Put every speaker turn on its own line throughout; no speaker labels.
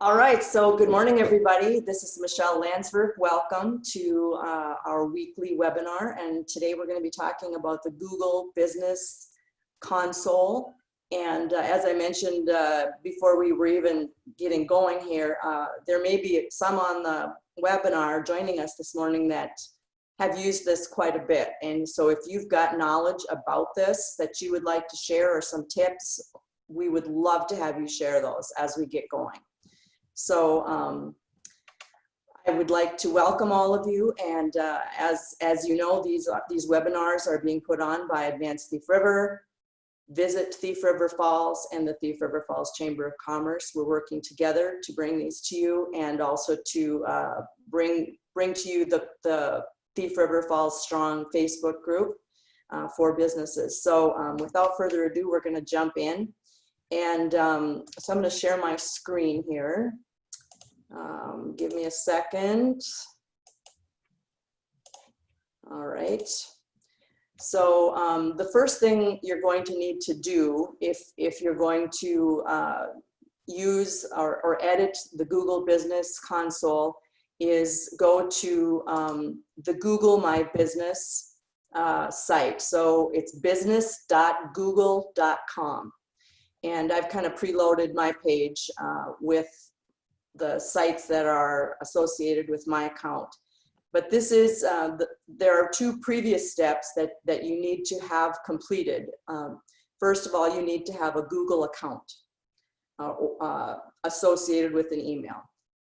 All right, so good morning, everybody. This is Michelle Landsverk. Welcome to our weekly webinar. And today we're going to be talking about the Google Business Console. And as I mentioned before we were even getting going here, there may be some on the webinar joining us this morning that have used this quite a bit. And so if you've got knowledge about this that you would like to share or some tips, we would love to have you share those as we get going. So I would like to welcome all of you, and as you know, these webinars are being put on by Advanced Thief River, Visit Thief River Falls, and the Thief River Falls Chamber of Commerce. We're working together to bring these to you, and also to bring to you the Thief River Falls Strong Facebook group for businesses. So without further ado, we're going to jump in. And so I'm going to share my screen here. Give me a second. All right. So the first thing you're going to need to do if you're going to use or edit the Google Business Console is go to the Google My Business site. So it's business.google.com. And I've kind of preloaded my page with the sites that are associated with my account. But this is, there are two previous steps that you need to have completed. First of all, you need to have a Google account associated with an email.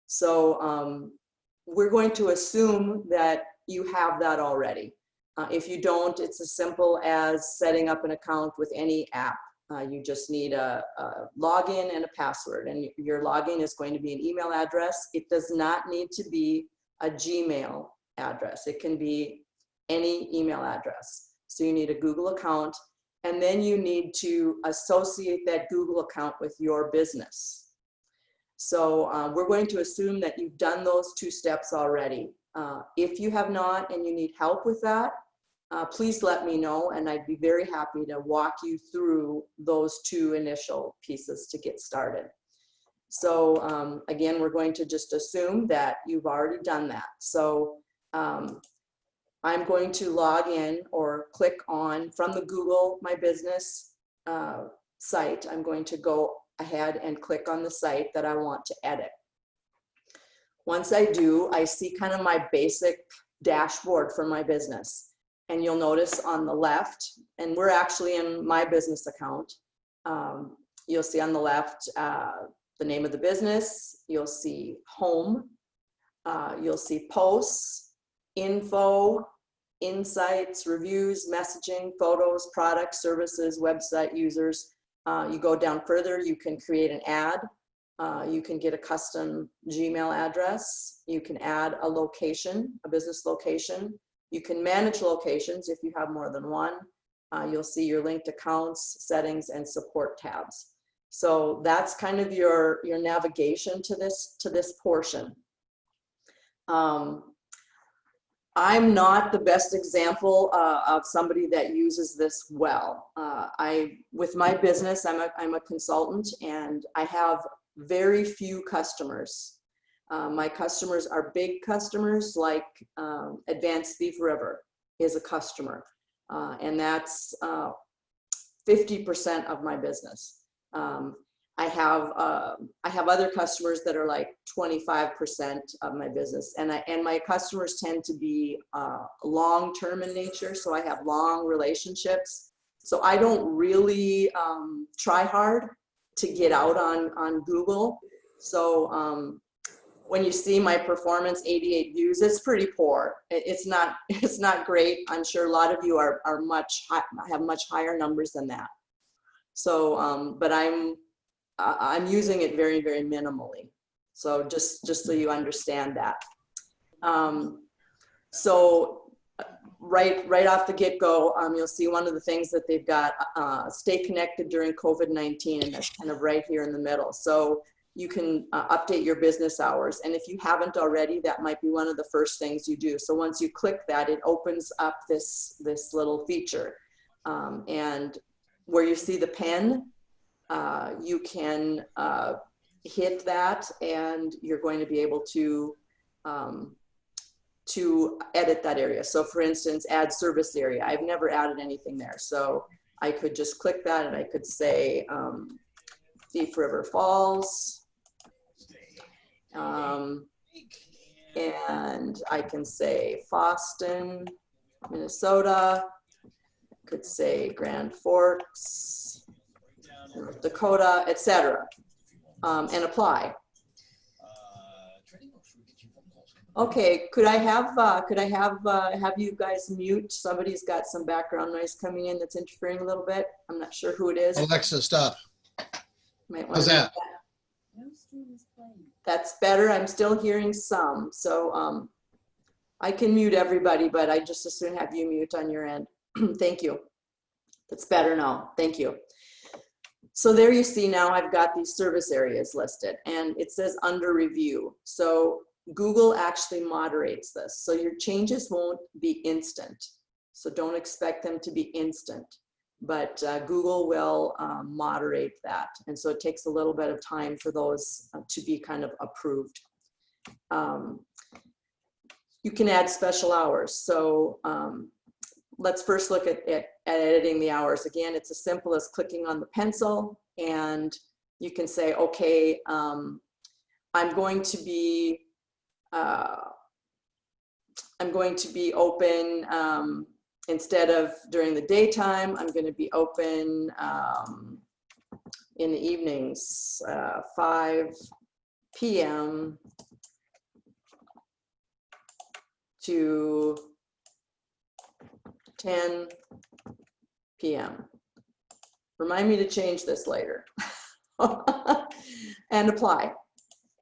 So we're going to assume that you have that already. If you don't, it's as simple as setting up an account with any app. You just need a login and a password, and your login is going to be an email address. It does not need to be a Gmail address. It can be any email address. So you need a Google account, and then you need to associate that Google account with your business. So we're going to assume that you've done those two steps already. If you have not and you need help with that, please let me know, and I'd be very happy to walk you through those two initial pieces to get started. So again, we're going to just assume that you've already done that. So I'm going to log in or click on from the Google My Business site. I'm going to go ahead and click on the site that I want to edit. Once I do, I see kind of my basic dashboard for my business. And you'll notice on the left, and we're actually in my business account, you'll see on the left the name of the business, you'll see home, you'll see posts, info, insights, reviews, messaging, photos, products, services, website users. You go down further, you can create an ad, you can get a custom Gmail address, you can add a location, a business location. You can manage locations if you have more than one. You'll see your linked accounts, settings, and support tabs. So that's kind of your navigation to this portion. I'm not the best example of somebody that uses this well. With my business, I'm a consultant, and I have very few customers. My customers are big customers, like Advanced Thief River is a customer, and that's 50% of my business. I have other customers that are like 25% of my business, and my customers tend to be long-term in nature, so I have long relationships. So I don't really try hard to get out on Google. So when you see my performance, 88 views, it's pretty poor. It's not great. I'm sure a lot of you have much higher numbers than that. So, but I'm using it very, very minimally. So just so you understand that. So right off the get-go, you'll see one of the things that they've got, stay connected during COVID-19, and that's kind of right here in the middle. So you can update your business hours. And if you haven't already, that might be one of the first things you do. So once you click that, it opens up this little feature. And where you see the pen, you can hit that, and you're going to be able to edit that area. So for instance, add service area. I've never added anything there. So I could just click that and I could say Thief River Falls. And I can say Boston, Minnesota. I could say Grand Forks, North Dakota, etc. And apply. Okay, could I have you guys mute? Somebody's got some background noise coming in that's interfering a little bit. I'm not sure who it is.
Alexa, stop.
How's
that?
That's better. I'm still hearing some. So I can mute everybody, but I just as soon have you mute on your end. Thank you. That's better now. Thank you. So there you see now I've got these service areas listed and it says under review. So Google actually moderates this. So your changes won't be instant. So don't expect them to be instant, but Google will moderate that. And so it takes a little bit of time for those to be kind of approved. You can add special hours. So let's first look at editing the hours. Again, it's as simple as clicking on the pencil and you can say, okay, I'm going to be open instead of during the daytime. I'm going to be open in the evenings, 5 p.m. to 10 p.m. Remind me to change this later. And apply.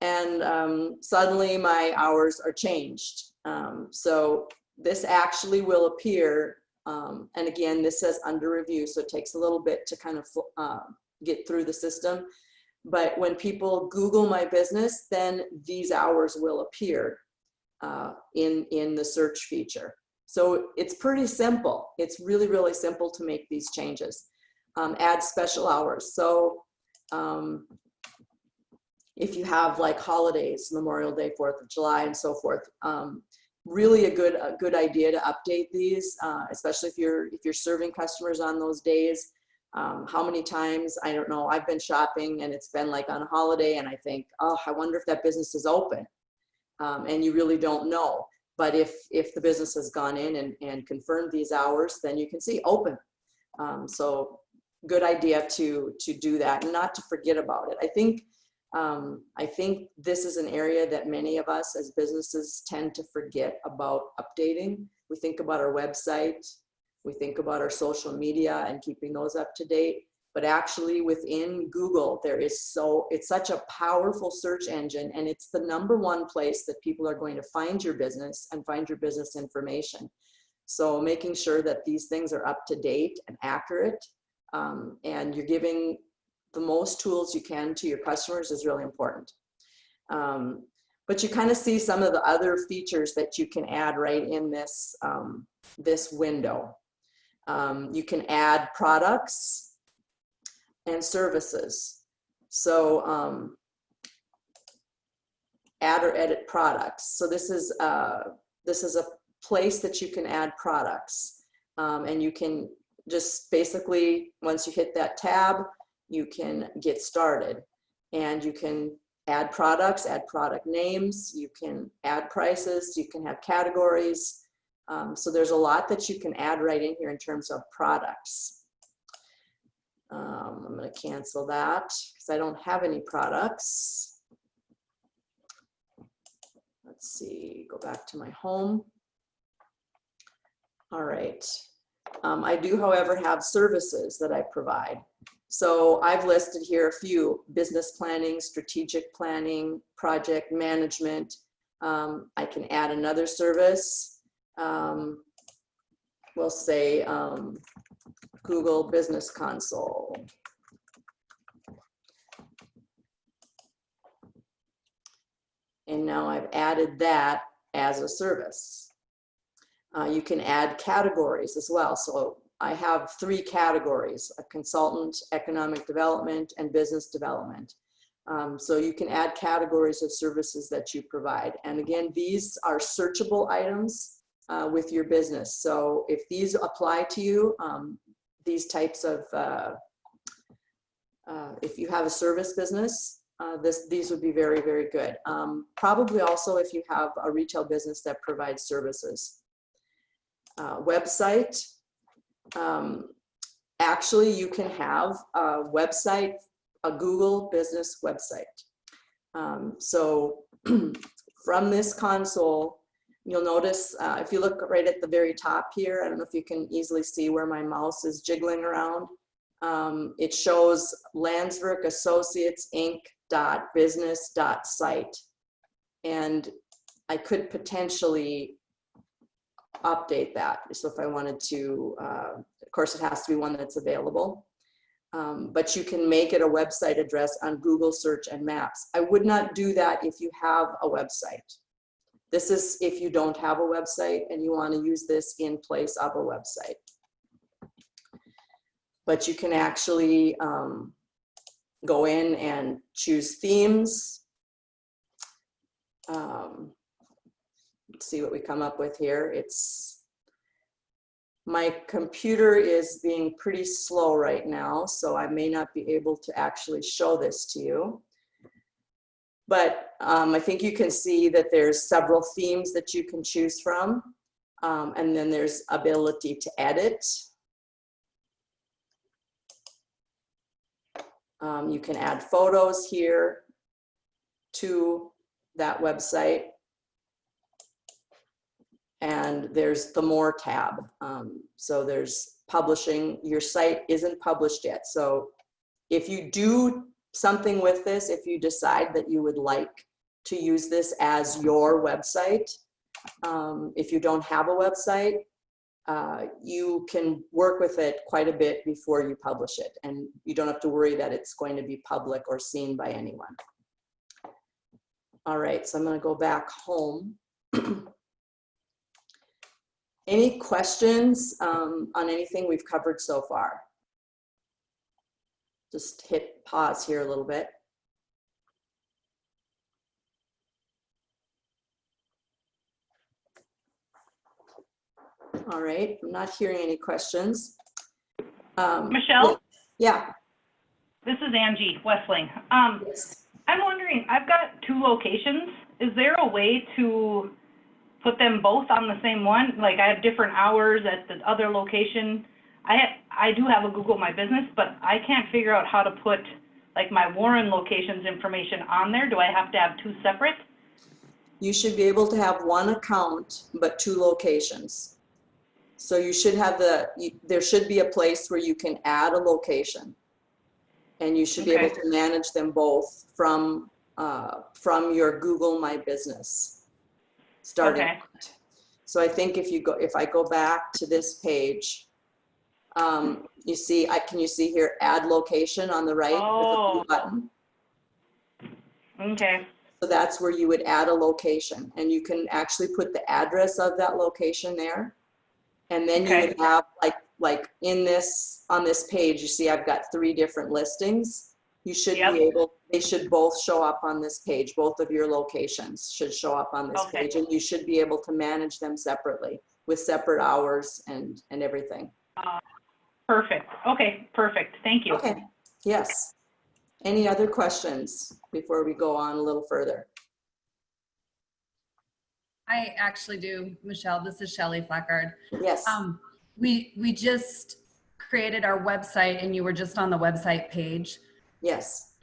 And suddenly my hours are changed. So this actually will appear, and again, this says under review, so it takes a little bit to kind of get through the system. But when people Google my business, then these hours will appear in the search feature. So it's pretty simple. It's really, really simple to make these changes. Add special hours. So if you have like holidays, Memorial Day, 4th of July, and so forth, really a good idea to update these, especially if you're serving customers on those days. How many times, I don't know, I've been shopping and it's been like on a holiday and I think, oh, I wonder if that business is open. And you really don't know. But if the business has gone in and confirmed these hours, then you can see open. So good idea to do that and not to forget about it. I think this is an area that many of us as businesses tend to forget about updating. We think about our website, we think about our social media and keeping those up to date. But actually within Google, it's such a powerful search engine, and it's the #1 place that people are going to find your business and find your business information. So making sure that these things are up to date and accurate, and you're giving the most tools you can to your customers is really important. But you kind of see some of the other features that you can add right in this, this window. You can add products and services. So add or edit products. So this is a place that you can add products, and you can just basically, once you hit that tab, you can get started and you can add products, add product names, you can add prices, you can have categories. So there's a lot that you can add right in here in terms of products. I'm going to cancel that because I don't have any products. Let's see, go back to my home. All right. I do, however, have services that I provide. So I've listed here a few: business planning, strategic planning, project management. I can add another service. We'll say Google Business Console. And now I've added that as a service. You can add categories as well. So I have 3 categories: a consultant, economic development, and business development. So you can add categories of services that you provide. And again, these are searchable items with your business. So if these apply to you, these types of, if you have a service business, these would be very, very good. Probably also if you have a retail business that provides services. Website, actually you can have a website, a Google business website. So from this console, you'll notice if you look right at the very top here, I don't know if you can easily see where my mouse is jiggling around. It shows Landsverk Associates Inc. .business.site, and I could potentially update that. So if I wanted to, of course it has to be one that's available, but you can make it a website address on Google search and maps. I would not do that if you have a website. This is if you don't have a website and you want to use this in place of a website. But you can actually go in and choose themes. Let's see what we come up with here. My computer is being pretty slow right now, so I may not be able to actually show this to you. But I think you can see that there's several themes that you can choose from. And then there's ability to edit. You can add photos here to that website. And there's the More tab. So there's publishing. Your site isn't published yet. So if you do something with this, if you decide that you would like to use this as your website, if you don't have a website, you can work with it quite a bit before you publish it, and you don't have to worry that it's going to be public or seen by anyone. All right, so I'm going to go back home. Any questions on anything we've covered so far? Just hit pause here a little bit. All right, I'm not hearing any questions.
Michelle?
Yeah.
This is Angie Westling.
Yes.
I'm wondering, I've got 2 locations. Is there a way to put them both on the same one? Like I have different hours at the other location. I do have a Google My Business, but I can't figure out how to put like my Warren location's information on there. Do I have to have 2 separate?
You should be able to have one account, but 2 locations. So you should have there should be a place where you can add a location, and you should be able to manage them both from your Google My Business starting point. So I think if I go back to this page, you see, can you see here, add location on the right?
Oh.
There's a blue button.
Okay.
So that's where you would add a location, and you can actually put the address of that location there. And then you would have like on this page, you see I've got 3 different listings. You should be they should both show up on this page. Both of your locations should show up on this page, and you should be able to manage them separately with separate hours and everything.
Perfect. Okay, perfect. Thank you.
Okay, yes. Any other questions before we go on a little further?
I actually do, Michelle. This is Shelley Flackard.
Yes.
We just created our website, and you were just on the website page.
Yes.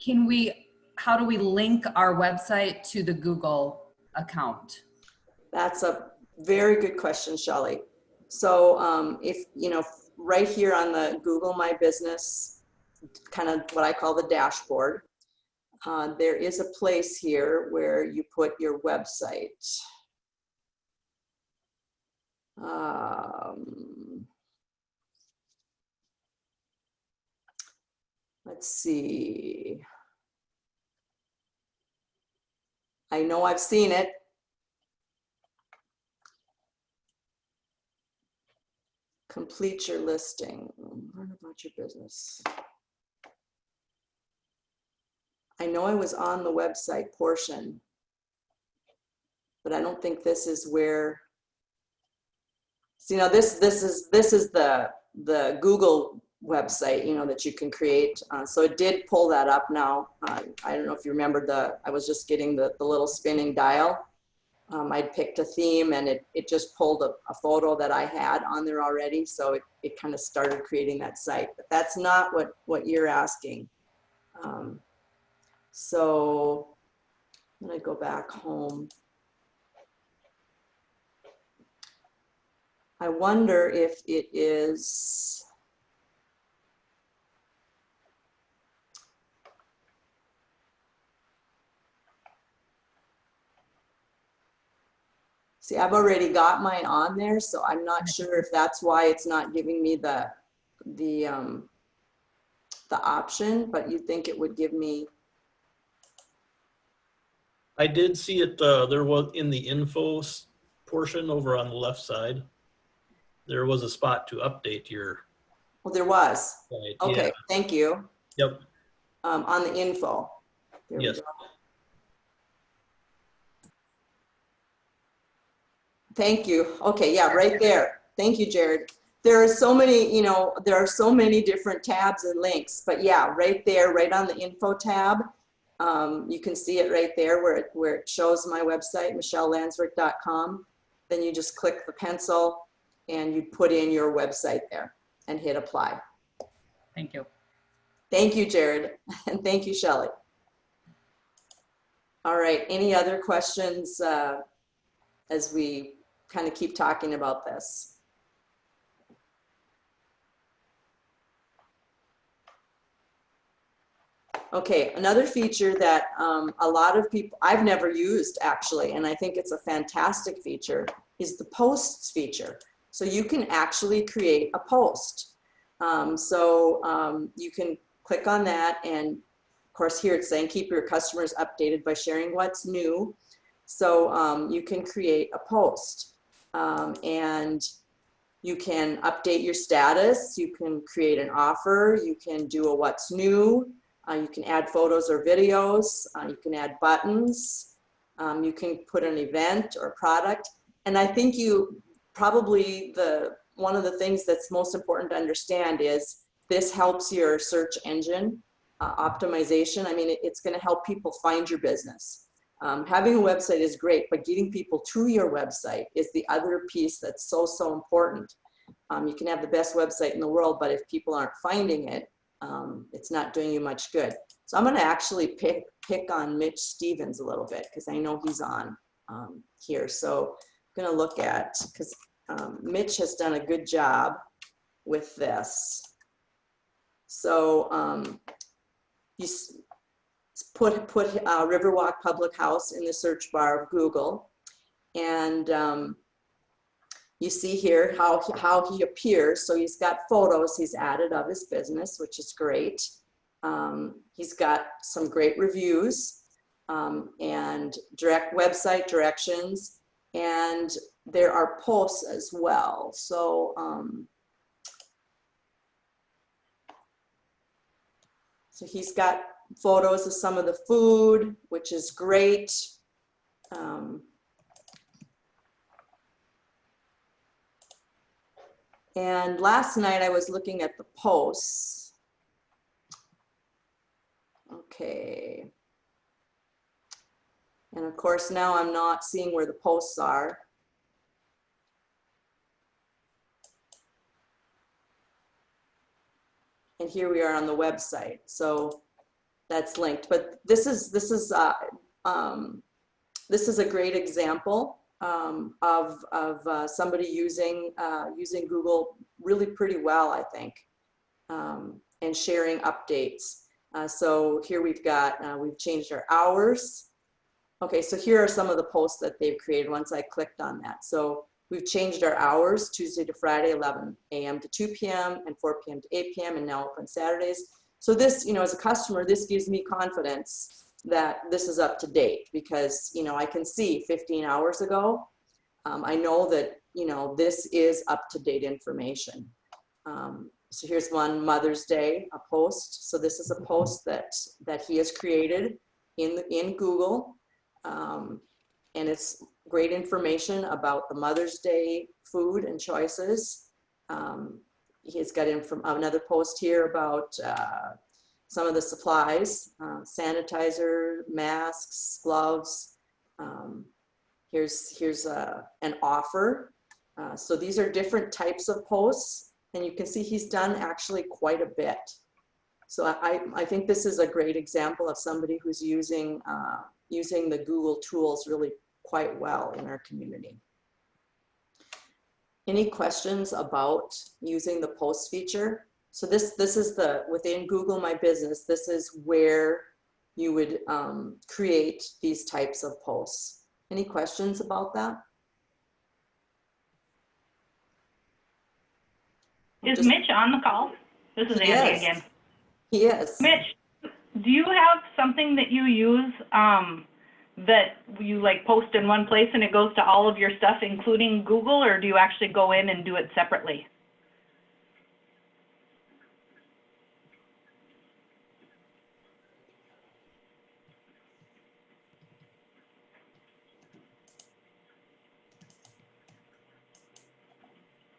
How do we link our website to the Google account?
That's a very good question, Shelley. So if, right here on the Google My Business, kind of what I call the dashboard, there is a place here where you put your website. Let's see. I know I've seen it. Complete your listing. Learn about your business. I know I was on the website portion, but I don't think this is where, see, now this is the Google website, you know, that you can create. So it did pull that up now. I don't know if you remember I was just getting the little spinning dial. I'd picked a theme and it just pulled a photo that I had on there already. So it kind of started creating that site, but that's not what you're asking. So I'm gonna go back home. I wonder if it is, see, I've already got mine on there, so I'm not sure if that's why it's not giving me the option, but you'd think it would give me.
I did see it, there was in the info portion over on the left side, there was a spot to update your
Well, there was.
site.
Okay,
Yeah.
thank you.
Yep.
On the info. There we
Yes.
go. Thank you. Okay, yeah, right there. Thank you, Jared. There are so many, you know, there are so many different tabs and links, but yeah, right there, right on the info tab, you can see it right there where it shows my website, michellelandsverk.com. Then you just click the pencil and you put in your website there and hit apply.
Thank you.
Thank you, Jared, and thank you, Shelley. All right, any other questions as we kind of keep talking about this? Okay, another feature that a lot of people, I've never used actually, and I think it's a fantastic feature, is the posts feature. So you can actually create a post. You can click on that, and of course here it's saying keep your customers updated by sharing what's new. So you can create a post and you can update your status, you can create an offer, you can do a what's new, you can add photos or videos, you can add buttons, you can put an event or product. And I think you probably, one of the things that's most important to understand is this helps your search engine optimization. I mean, it's gonna help people find your business. Having a website is great, but getting people to your website is the other piece that's so important. You can have the best website in the world, but if people aren't finding it, it's not doing you much good. So I'm going to actually pick on Mitch Stevens a little bit because I know he's on here. So I'm going to look at, because Mitch has done a good job with this. So you put Riverwalk Public House in the search bar of Google, and you see here how he appears. So he's got photos he's added of his business, which is great. He's got some great reviews and direct website directions, and there are posts as well. So so he's got photos of some of the food, which is great. And last night I was looking at the posts. Okay. And of course now I'm not seeing where the posts are. And here we are on the website. So that's linked. But this is a great example of somebody using Google really pretty well, I think, and sharing updates. So here we've changed our hours. Okay, so here are some of the posts that they've created once I clicked on that. So we've changed our hours, Tuesday to Friday, 11 a.m. to 2 p.m. and 4 p.m. to 8 p.m. and now open Saturdays. So this, as a customer, this gives me confidence that this is up to date because, I can see 15 hours ago. I know that, this is up to date information. So here's one Mother's Day, a post. So this is a post that he has created in Google. And it's great information about the Mother's Day food and choices. He's got another post here about some of the supplies, sanitizer, masks, gloves. Here's an offer. So these are different types of posts, and you can see he's done actually quite a bit. So I think this is a great example of somebody who's using the Google tools really quite well in our community. Any questions about using the post feature? So this is within Google My Business, this is where you would create these types of posts. Any questions about that?
Is Mitch on the call? This is Andy again.
He is.
Mitch, do you have something that you use that you like post in one place and it goes to all of your stuff, including Google, or do you actually go in and do it separately?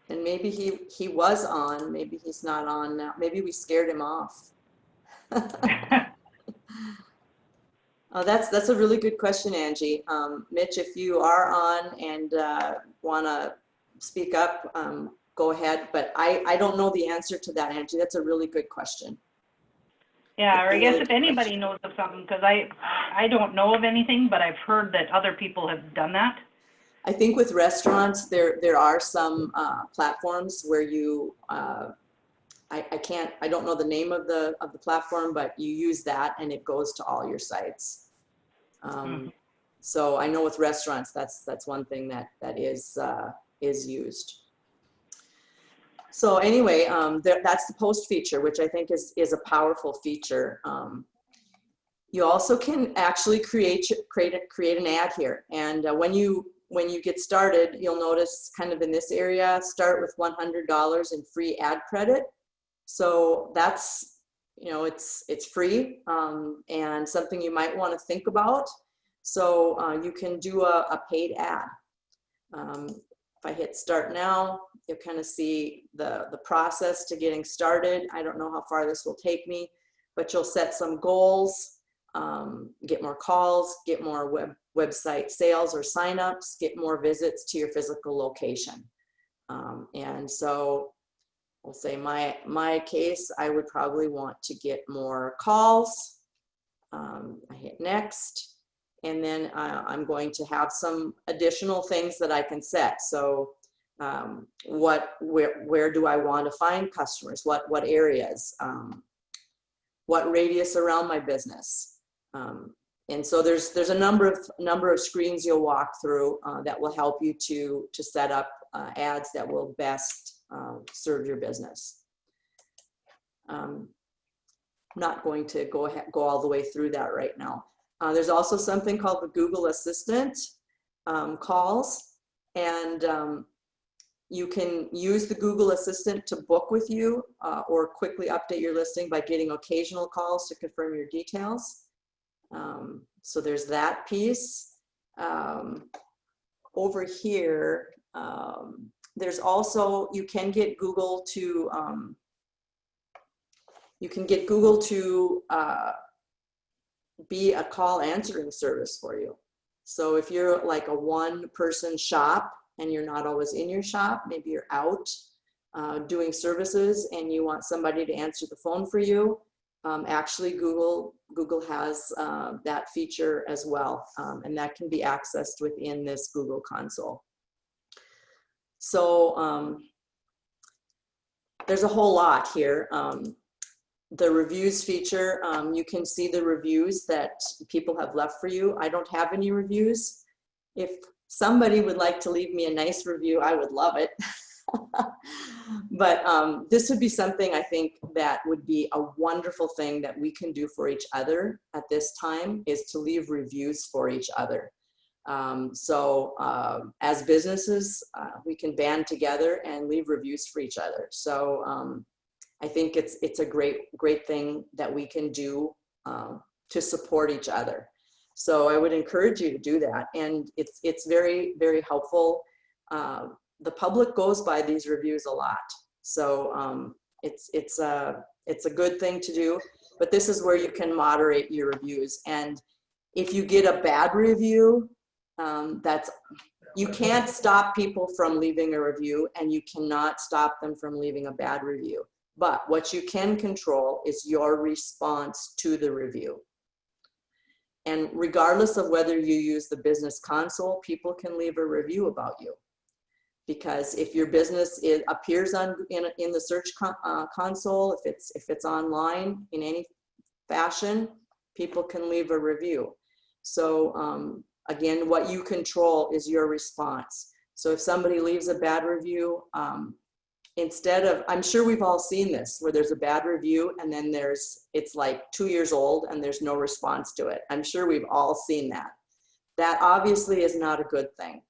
And maybe he was on, maybe he's not on now. Maybe we scared him off. Oh, that's a really good question, Angie. Mitch, if you are on and want to speak up, go ahead. But I don't know the answer to that, Angie. That's a really good question.
Yeah, or I guess if anybody knows of something, because I don't know of anything, but I've heard that other people have done that.
I think with restaurants, there are some platforms where you, I don't know the name of the platform, but you use that and it goes to all your sites. So I know with restaurants, that's one thing that is used. So anyway, that's the post feature, which I think is a powerful feature. You also can actually create an ad here, and when you get started, you'll notice kind of in this area, start with $100 in free ad credit. So that's, it's free and something you might want to think about. So you can do a paid ad. If I hit start now, you'll kind of see the process to getting started. I don't know how far this will take me, but you'll set some goals, get more calls, get more website sales or signups, get more visits to your physical location. And so we'll say my case, I would probably want to get more calls. I hit next. And then I'm going to have some additional things that I can set. So where do I want to find customers? What areas? What radius around my business? And so there's a number of screens you'll walk through that will help you to set up ads that will best serve your business. I'm not going to go all the way through that right now. There's also something called the Google Assistant calls, and you can use the Google Assistant to book with you or quickly update your listing by getting occasional calls to confirm your details. So there's that piece. Over here, there's also, you can get Google to be a call answering service for you. So if you're like a one-person shop and you're not always in your shop, maybe you're out doing services and you want somebody to answer the phone for you, actually Google has that feature as well, and that can be accessed within this Google console. So there's a whole lot here. The reviews feature, you can see the reviews that people have left for you. I don't have any reviews. If somebody would like to leave me a nice review, I would love it. But this would be something I think that would be a wonderful thing that we can do for each other at this time, is to leave reviews for each other. As businesses, we can band together and leave reviews for each other. So I think it's a great thing that we can do to support each other. So I would encourage you to do that, and it's very, very helpful. The public goes by these reviews a lot, so it's a good thing to do. But this is where you can moderate your reviews, and if you get a bad review, you can't stop people from leaving a review, and you cannot stop them from leaving a bad review. But what you can control is your response to the review. And regardless of whether you use the business console, people can leave a review about you. Because if your business appears in the search console, if it's online in any fashion, people can leave a review. So again, what you control is your response. So if somebody leaves a bad review, instead of, I'm sure we've all seen this, where there's a bad review and then it's like 2 years old and there's no response to it. I'm sure we've all seen that. That obviously is not a good thing.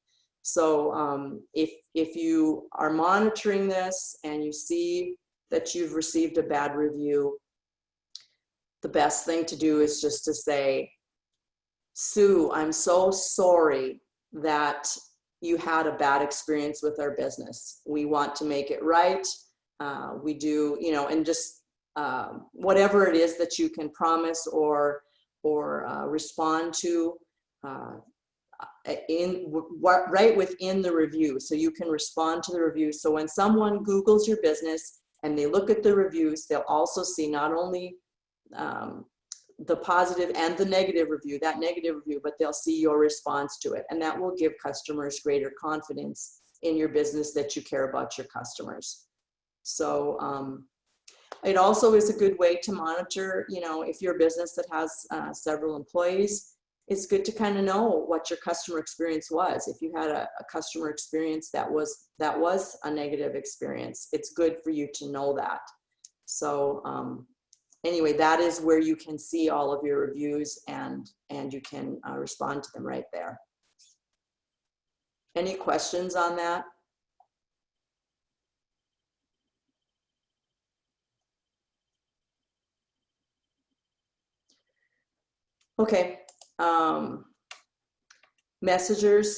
So if you are monitoring this and you see that you've received a bad review, the best thing to do is just to say, Sue, I'm so sorry that you had a bad experience with our business. We want to make it right. We do, and just whatever it is that you can promise or respond to right within the review. So you can respond to the review. So when someone Googles your business and they look at the reviews, they'll also see not only the positive and the negative review, but they'll see your response to it. And that will give customers greater confidence in your business that you care about your customers. So it also is a good way to monitor, if you're a business that has several employees, it's good to kind of know what your customer experience was. If you had a customer experience that was a negative experience, it's good for you to know that. So anyway, that is where you can see all of your reviews and you can respond to them right there. Any questions on that? Okay. Messaging,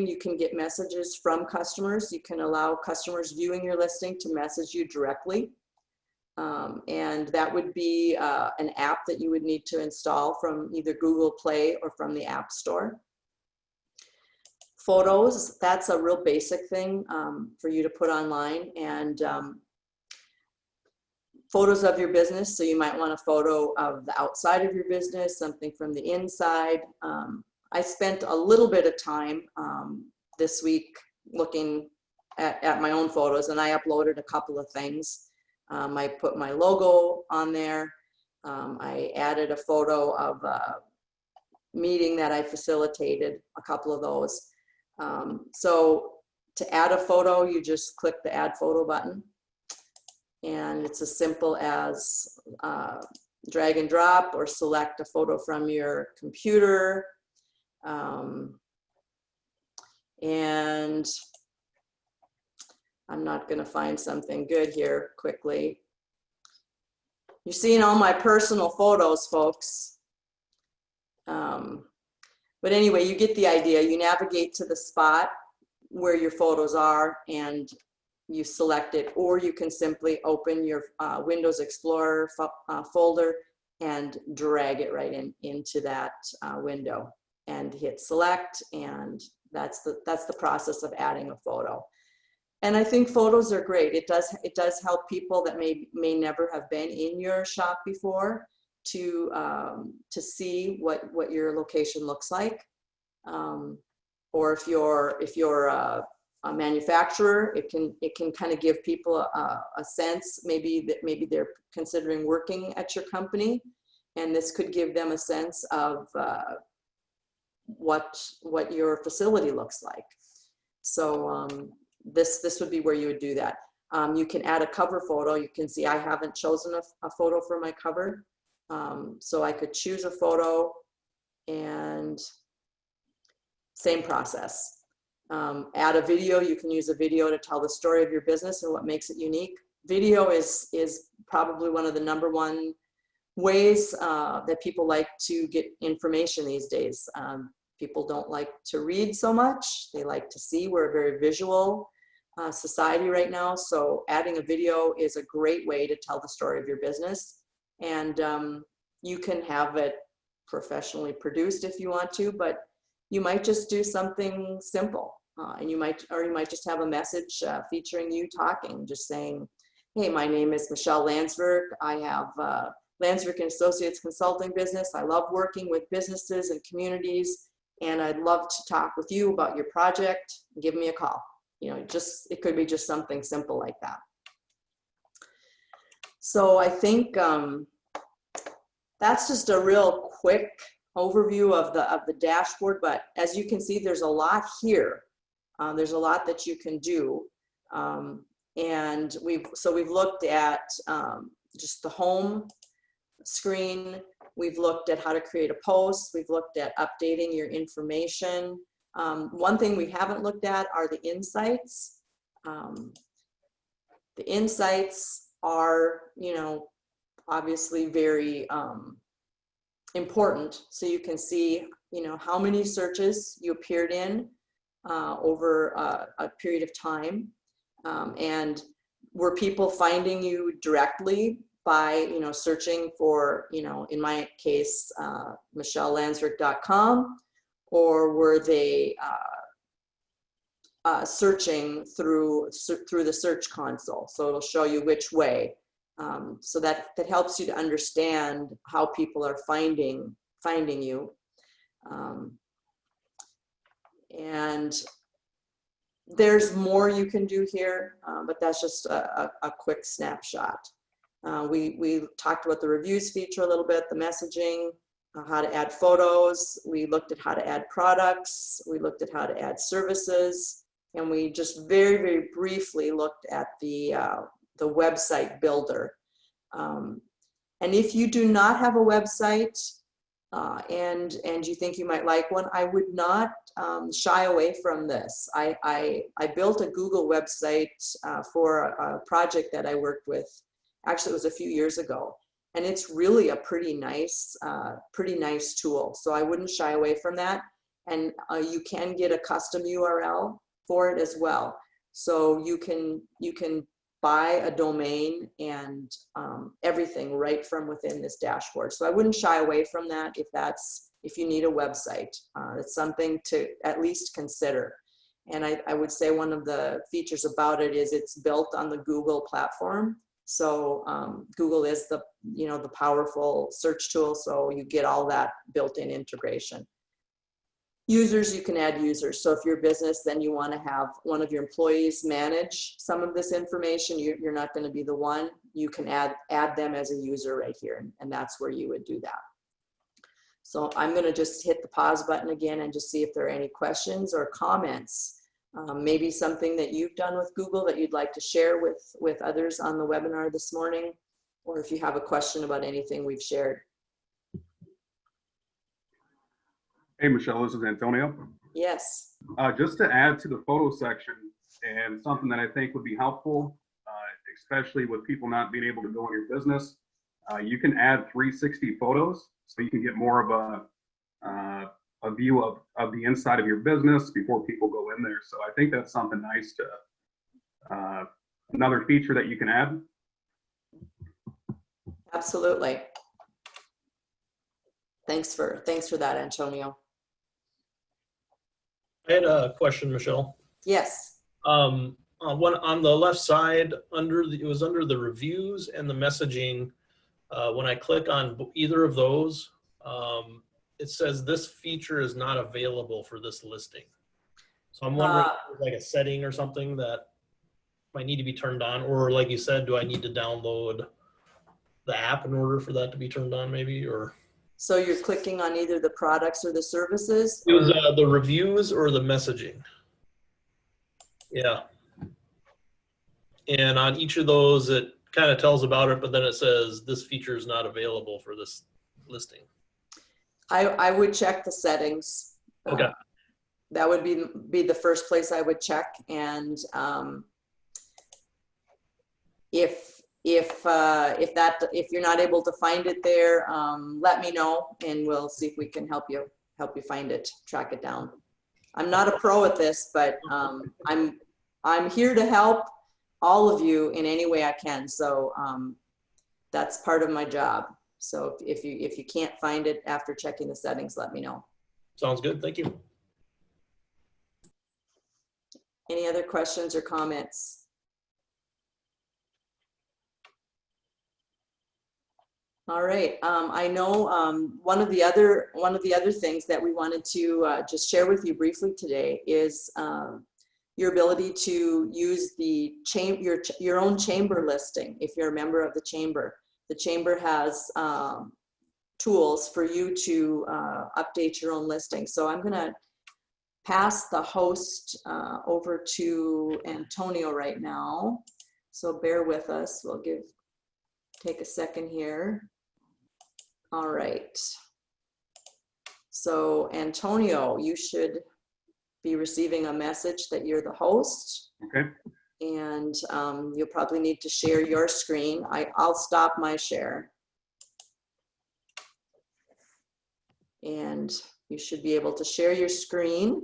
you can get messages from customers. You can allow customers viewing your listing to message you directly. And that would be an app that you would need to install from either Google Play or from the App Store. Photos, that's a real basic thing for you to put online, and photos of your business. So you might want a photo of the outside of your business, something from the inside. I spent a little bit of time this week looking at my own photos, and I uploaded a couple of things. I put my logo on there. I added a photo of a meeting that I facilitated, a couple of those. So to add a photo, you just click the Add Photo button. And it's as simple as drag and drop or select a photo from your computer. And I'm not going to find something good here quickly. You're seeing all my personal photos, folks. But anyway, you get the idea. You navigate to the spot where your photos are and you select it, or you can simply open your Windows Explorer folder and drag it right into that window and hit select, and that's the process of adding a photo. And I think photos are great. It does help people that may never have been in your shop before to see what your location looks like. Or if you're a manufacturer, it can kind of give people a sense, maybe they're considering working at your company, and this could give them a sense of what your facility looks like. So this would be where you would do that. You can add a cover photo. You can see I haven't chosen a photo for my cover, so I could choose a photo, and same process. Add a video. You can use a video to tell the story of your business and what makes it unique. video is probably one of the #1 ways that people like to get information these days. People don't like to read so much. They like to see. We're a very visual society right now. So adding a video is a great way to tell the story of your business. And you can have it professionally produced if you want to, but you might just do something simple. And you might just have a message featuring you talking, just saying, hey, my name is Michelle Landsverk. I have Landsverk and Associates consulting business. I love working with businesses and communities, and I'd love to talk with you about your project. Give me a call. You know, it could be just something simple like that. So I think that's just a real quick overview of the dashboard, but as you can see, there's a lot here. There's a lot that you can do. And we've looked at just the home screen. We've looked at how to create a post. We've looked at updating your information. One thing we haven't looked at are the insights. The insights are, you know, obviously very important. So you can see, you know, how many searches you appeared in over a period of time. And were people finding you directly by, you know, searching for, you know, in my case, michellelandsverk.com, or were they searching through the search console? So it'll show you which way. So that helps you to understand how people are finding you. And there's more you can do here, but that's just a quick snapshot. We talked about the reviews feature a little bit, the messaging, how to add photos. We looked at how to add products. We looked at how to add services. And we just very, very briefly looked at the website builder. And if you do not have a website and you think you might like one, I would not shy away from this. I built a Google website for a project that I worked with. Actually, it was a few years ago, and it's really a pretty nice tool. So I wouldn't shy away from that. And you can get a custom URL for it as well. So you can buy a domain and everything right from within this dashboard. So I wouldn't shy away from that if you need a website. It's something to at least consider. And I would say one of the features about it is it's built on the Google platform. So Google is the powerful search tool. So you get all that built-in integration. Users, you can add users. So if you're a business, then you want to have one of your employees manage some of this information. You're not going to be the one. You can add them as a user right here, and that's where you would do that. So I'm going to just hit the pause button again and just see if there are any questions or comments. Maybe something that you've done with Google that you'd like to share with others on the webinar this morning, or if you have a question about anything we've shared.
Hey, Michelle, this is Antonio.
Yes.
Just to add to the photo section, and something that I think would be helpful, especially with people not being able to go in your business, you can add 360 photos, so you can get more of a view of the inside of your business before people go in there. So I think that's something nice to, another feature that you can add.
Absolutely. Thanks for that, Antonio.
I had a question, Michelle.
Yes.
One on the left side, it was under the reviews and the messaging. When I click on either of those, it says this feature is not available for this listing. So I'm wondering if there's like a setting or something that might need to be turned on, or like you said, do I need to download the app in order for that to be turned on, maybe? Or
So you're clicking on either the products or the services?
it was the reviews or the messaging. Yeah. And on each of those, it kind of tells about it, but then it says this feature is not available for this listing.
I would check the settings.
Okay.
That would be the first place I would check. And if you're not able to find it there, let me know and we'll see if we can help you find it, track it down. I'm not a pro at this, but I'm here to help all of you in any way I can. So that's part of my job. So if you can't find it after checking the settings, let me know.
Sounds good. Thank you.
Any other questions or comments? All right. I know one of the other things that we wanted to just share with you briefly today is your ability to use the your own chamber listing. If you're a member of the chamber has tools for you to update your own listing. So I'm going to pass the host over to Antonio right now. So bear with us. We'll take a second here. All right. So Antonio, you should be receiving a message that you're the host.
Okay.
And you'll probably need to share your screen. I'll stop my share. And you should be able to share your screen.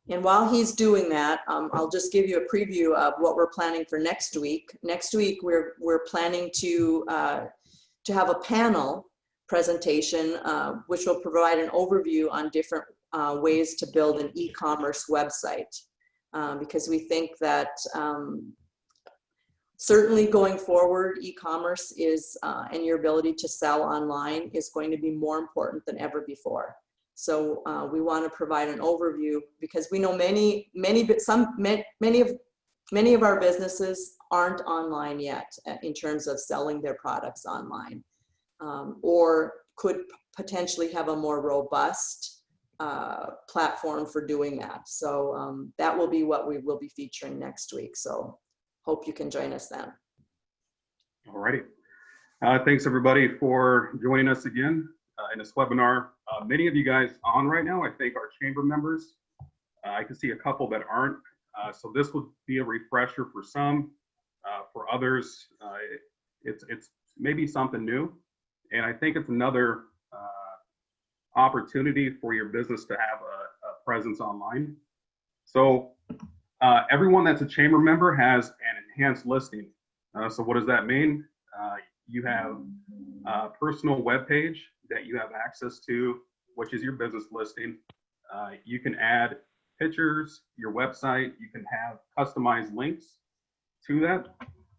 And while he's doing that, I'll just give you a preview of what we're planning for next week. Next week, we're planning to have a panel presentation, which will provide an overview on different ways to build an e-commerce website. Because we think that certainly going forward, e-commerce is, and your ability to sell online is going to be more important than ever before. So we want to provide an overview because we know many of our businesses aren't online yet in terms of selling their products online, or could potentially have a more robust platform for doing that. So that will be what we will be featuring next week. So hope you can join us then.
All righty. Thanks everybody for joining us again in this webinar. Many of you guys on right now, I think, are chamber members. I can see a couple that aren't. So this would be a refresher for some. For others, it's maybe something new. And I think it's another opportunity for your business to have a presence online. So everyone that's a chamber member has an enhanced listing. So what does that mean? You have a personal web page that you have access to, which is your business listing. You can add pictures, your website, you can have customized links to that.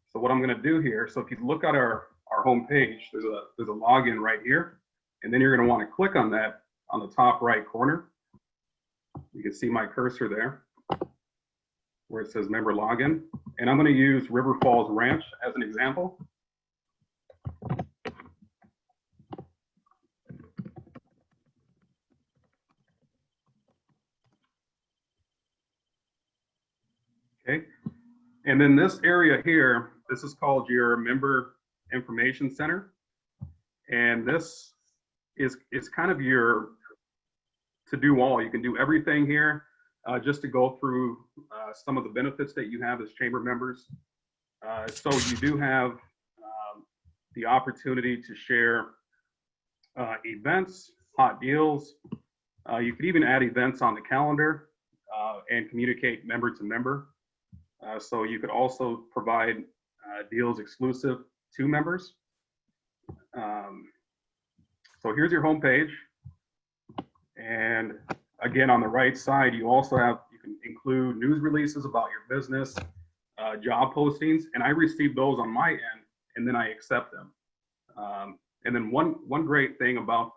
So what I'm gonna do here, so if you look at our home page, there's a login right here, and then you're gonna wanna click on that on the top right corner. You can see my cursor there, where it says member login. And I'm gonna use River Falls Ranch as an example. Okay, and then this area here, this is called your Member Information Center. And this is kind of your to-do all. You can do everything here. Just to go through some of the benefits that you have as chamber members. So you do have the opportunity to share events, hot deals. You could even add events on the calendar and communicate member to member. So you could also provide deals exclusive to members. So here's your home page. And again, on the right side, you also have, you can include news releases about your business, job postings, and I receive those on my end, and then I accept them. And then one great thing about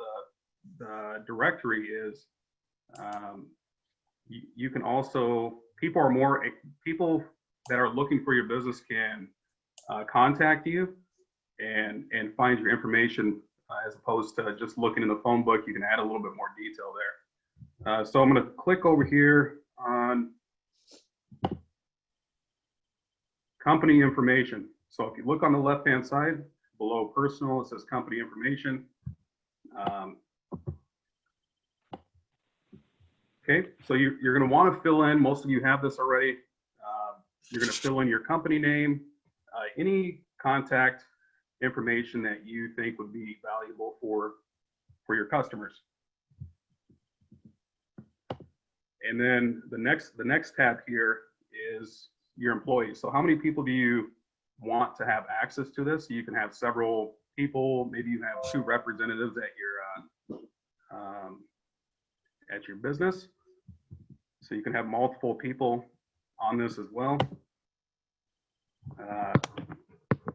the directory is you can also, people that are looking for your business can contact you and find your information as opposed to just looking in the phone book. You can add a little bit more detail there. So I'm going to click over here on company information. So if you look on the left-hand side, below personal, it says company information. Okay, so you're going to want to fill in, most of you have this already, you're going to fill in your company name, any contact information that you think would be valuable for your customers. And then the next tab here is your employees. So how many people do you want to have access to this? You can have several people, maybe you have 2 representatives at your business. So you can have multiple people on this as well.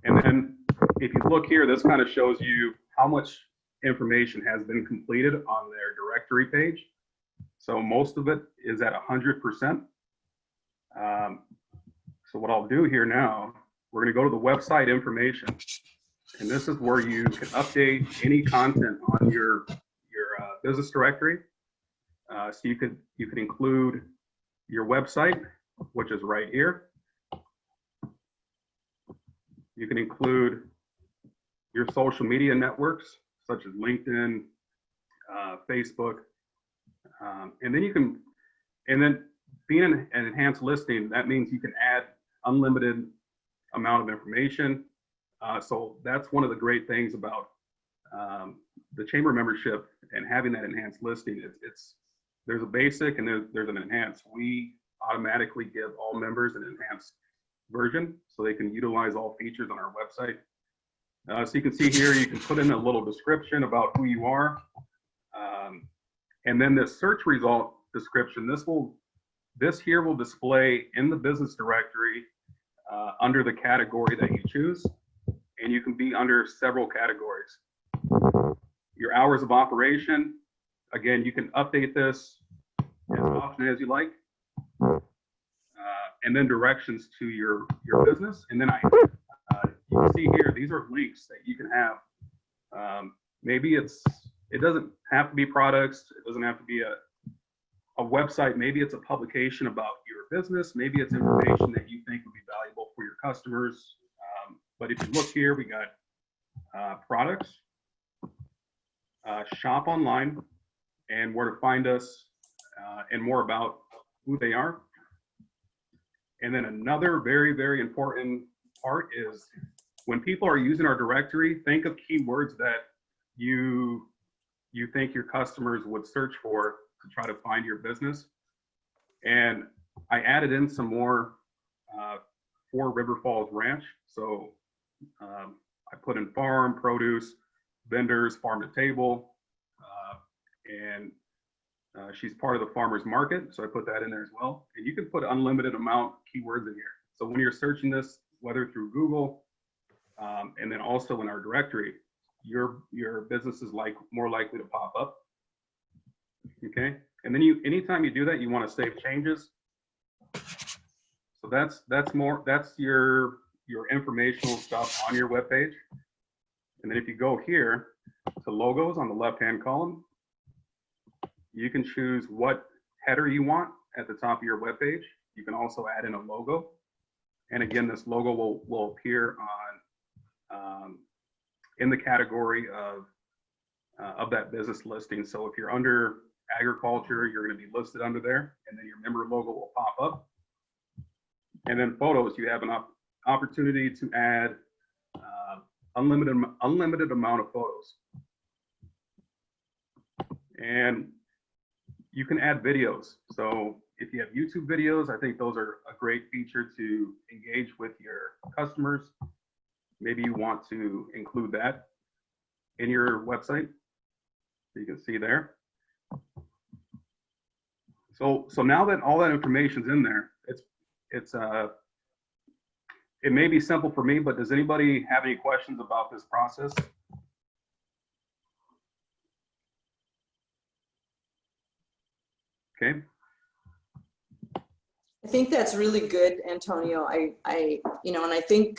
And then if you look here, this kind of shows you how much information has been completed on their directory page. So most of it is at 100%. So what I'll do here now, we're going to go to the website information. And this is where you can update any content on your business directory. So you could include your website, which is right here. You can include your social media networks, such as LinkedIn, Facebook, and then being an enhanced listing, that means you can add unlimited amount of information. So that's one of the great things about the chamber membership and having that enhanced listing. There's a basic and there's an enhanced. We automatically give all members an enhanced version so they can utilize all features on our website. So you can see here, you can put in a little description about who you are. And then this search result description, this here will display in the business directory under the category that you choose. And you can be under several categories. Your hours of operation, again, you can update this as often as you like. And then directions to your business. And then you can see here, these are links that you can have. Maybe it doesn't have to be products. It doesn't have to be a website. Maybe it's a publication about your business. Maybe it's information that you think would be valuable for your customers. But if you look here, we got products, shop online, and where to find us, and more about who they are. And then another very, very important part is when people are using our directory, think of keywords that you think your customers would search for to try to find your business. And I added in some more for River Falls Ranch. So I put in farm, produce, vendors, farm to table, and she's part of the farmer's market. So I put that in there as well. And you can put unlimited amount keywords in here. So when you're searching this, whether through Google, and then also in our directory, your business is more likely to pop up. Okay. And then anytime you do that, you want to save changes. So that's your informational stuff on your webpage. And then if you go here to logos on the left-hand column, you can choose what header you want at the top of your webpage. You can also add in a logo. And again, this logo will appear on in the category of that business listing. So if you're under agriculture, you're going to be listed under there, and then your member logo will pop up. And then photos, you have an opportunity to add unlimited amount of photos. And you can add videos. So if you have YouTube videos, I think those are a great feature to engage with your customers. Maybe you want to include that in your website. So you can see there. So now that all that information's in there, it may be simple for me, but does anybody have any questions about this process? Okay.
I think that's really good, Antonio. And I think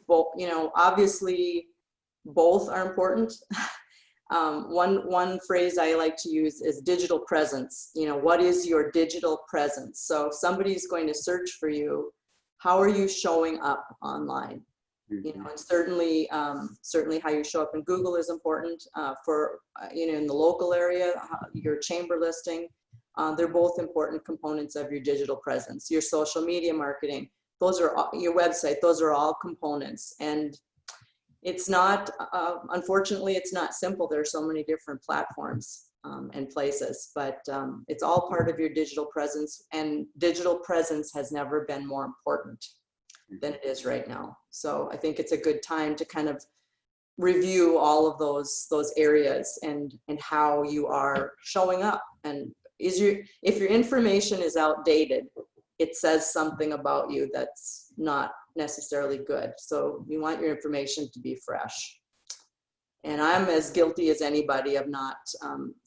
both, obviously both are important. One phrase I like to use is digital presence. What is your digital presence? So if somebody's going to search for you, how are you showing up online? And certainly how you show up in Google is important for, in the local area, your chamber listing. They're both important components of your digital presence. Your social media marketing, those are all, your website, those are all components. And it's not, unfortunately, it's not simple. There are so many different platforms and places, but it's all part of your digital presence, and digital presence has never been more important than it is right now. So I think it's a good time to kind of review all of those areas and how you are showing up. And if your information is outdated, it says something about you that's not necessarily good. So you want your information to be fresh. And I'm as guilty as anybody of not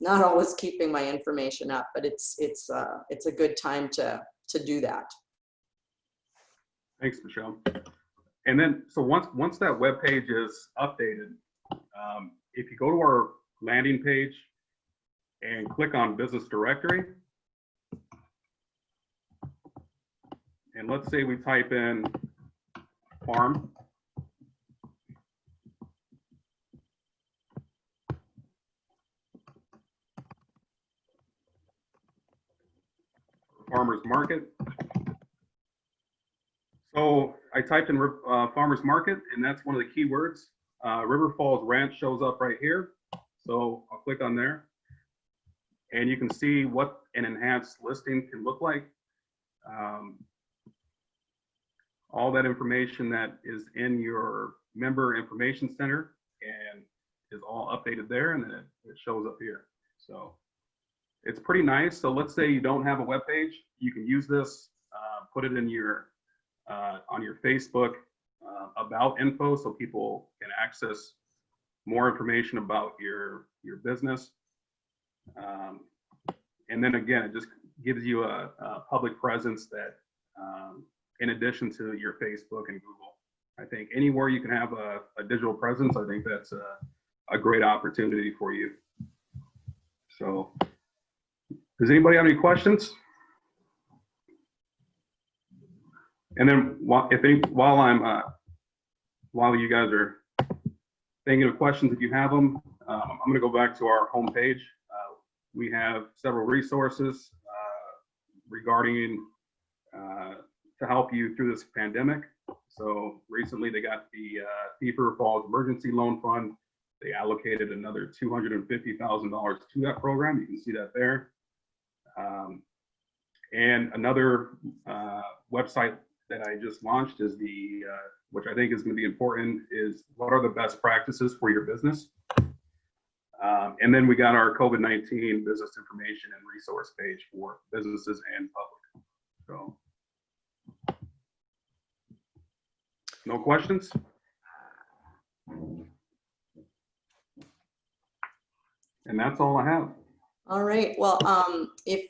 always keeping my information up, but it's a good time to do that.
Thanks, Michelle. And then, so once that web page is updated, if you go to our landing page and click on Business Directory, and let's say we type in farm, farmers market. So I typed in farmers market, and that's one of the keywords. River Falls Ranch shows up right here. So I'll click on there, and you can see what an enhanced listing can look like. All that information that is in your member information center and is all updated there, and then it shows up here. So it's pretty nice. So let's say you don't have a web page, you can use this, put it in your on your Facebook about info, so people can access more information about your business. And then again, it just gives you a public presence that, in addition to your Facebook and Google, I think anywhere you can have a digital presence, I think that's a great opportunity for you. So, does anybody have any questions? And then while you guys are thinking of questions, if you have them, I'm going to go back to our home page. We have several resources regarding to help you through this pandemic. So recently they got the Thief River Falls Emergency Loan Fund. They allocated another $250,000 to that program. You can see that there. And another website that I just launched is the, which I think is going to be important, is what are the best practices for your business? And then we got our COVID-19 business information and resource page for businesses and public. So, no questions? And that's all I have.
All right. Well, if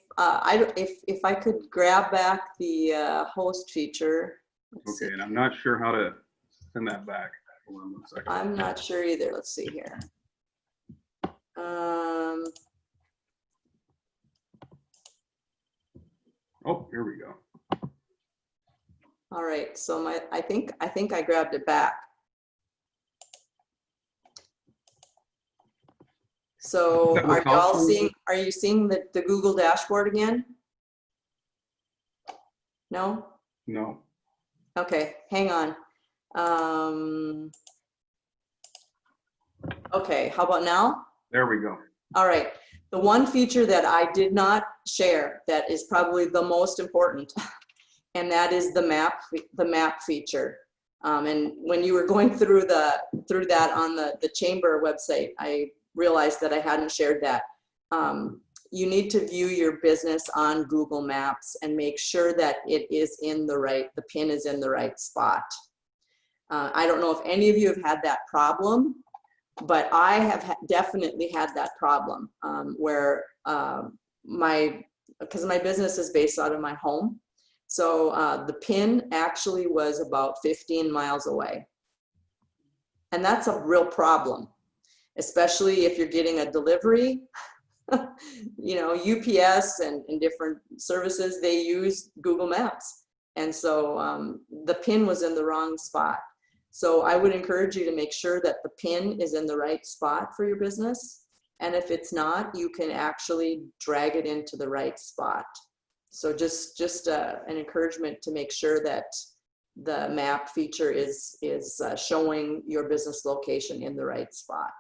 I could grab back the host feature.
Okay, and I'm not sure how to send that back. Hold on 1 second.
I'm not sure either. Let's see here.
Oh, here we go.
All right. So I think I grabbed it back. So are you seeing the Google dashboard again? No?
No.
Okay, hang on. Okay, how about now?
There we go.
All right. The one feature that I did not share that is probably the most important, and that is the map feature. And when you were going through that on the chamber website, I realized that I hadn't shared that. You need to view your business on Google Maps and make sure that it is in the pin is in the right spot. I don't know if any of you have had that problem, but I have definitely had that problem where because my business is based out of my home. So the pin actually was about 15 miles away. And that's a real problem, especially if you're getting a delivery. You know, UPS and different services, they use Google Maps. And so the pin was in the wrong spot. So I would encourage you to make sure that the pin is in the right spot for your business. And if it's not, you can actually drag it into the right spot. So just an encouragement to make sure that the map feature is showing your business location in the right spot.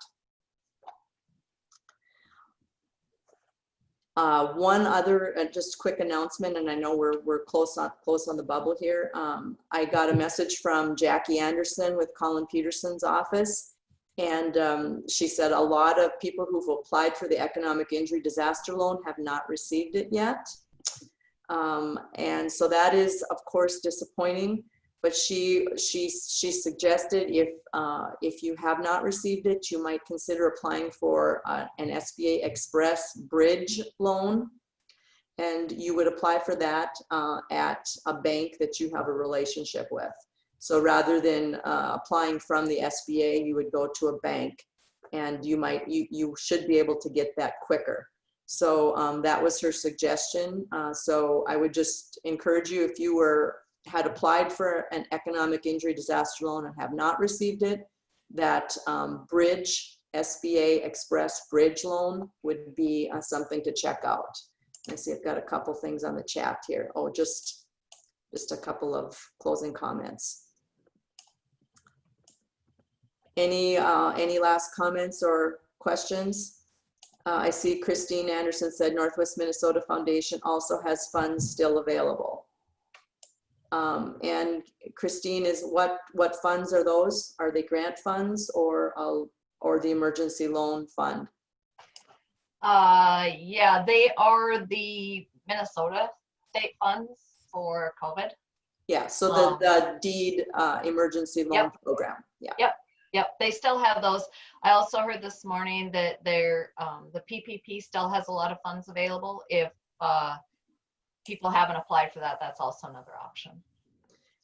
One other just quick announcement, and I know we're close on the bubble here. I got a message from Jackie Anderson with Colin Peterson's office, and she said a lot of people who've applied for the economic injury disaster loan have not received it yet. And so that is, of course, disappointing. But she suggested if you have not received it, you might consider applying for an SBA Express Bridge loan, and you would apply for that at a bank that you have a relationship with. So rather than applying from the SBA, you would go to a bank, and you should be able to get that quicker. So that was her suggestion. So I would just encourage you, if you had applied for an economic injury disaster loan and have not received it, that Bridge, SBA Express Bridge loan would be something to check out. I see I've got a couple things on the chat here. Oh, just a couple of closing comments. Any last comments or questions? I see Christine Anderson said Northwest Minnesota Foundation also has funds still available. And Christine, what funds are those? Are they grant funds or the emergency loan fund?
Yeah, they are the Minnesota state funds for COVID.
Yeah, so the deed emergency loan program. Yeah.
Yep, they still have those. I also heard this morning that the PPP still has a lot of funds available. If people haven't applied for that, that's also another option.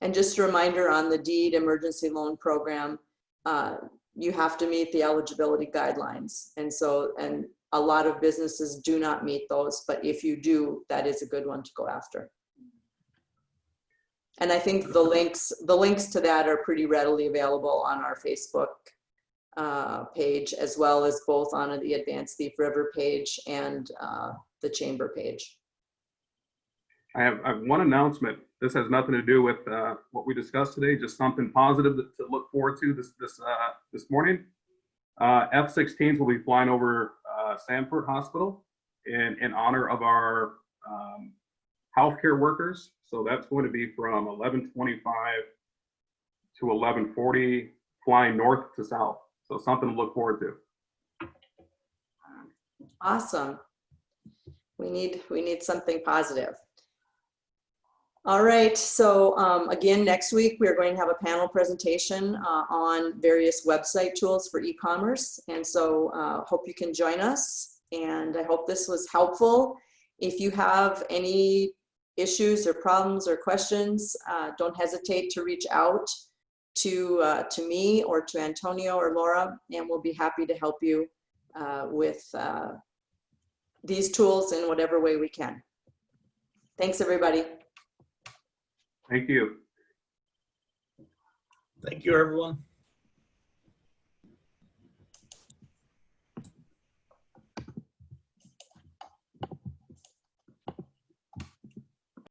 And just a reminder on the deed emergency loan program, you have to meet the eligibility guidelines. And a lot of businesses do not meet those, but if you do, that is a good one to go after. And I think the links to that are pretty readily available on our Facebook page, as well as both on the Advanced Thief River page and the Chamber page.
I have one announcement. This has nothing to do with what we discussed today, just something positive to look forward to this morning. F-16s will be flying over Sanford Hospital in honor of our healthcare workers. So that's going to be from 11:25 to 11:40, flying north to south. So something to look forward to.
Awesome. We need something positive. All right, so again, next week we're going to have a panel presentation on various website tools for e-commerce. And so hope you can join us, and I hope this was helpful. If you have any issues or problems or questions, don't hesitate to reach out to me or to Antonio or Laura, and we'll be happy to help you with these tools in whatever way we can. Thanks, everybody.
Thank you.
Thank you, everyone.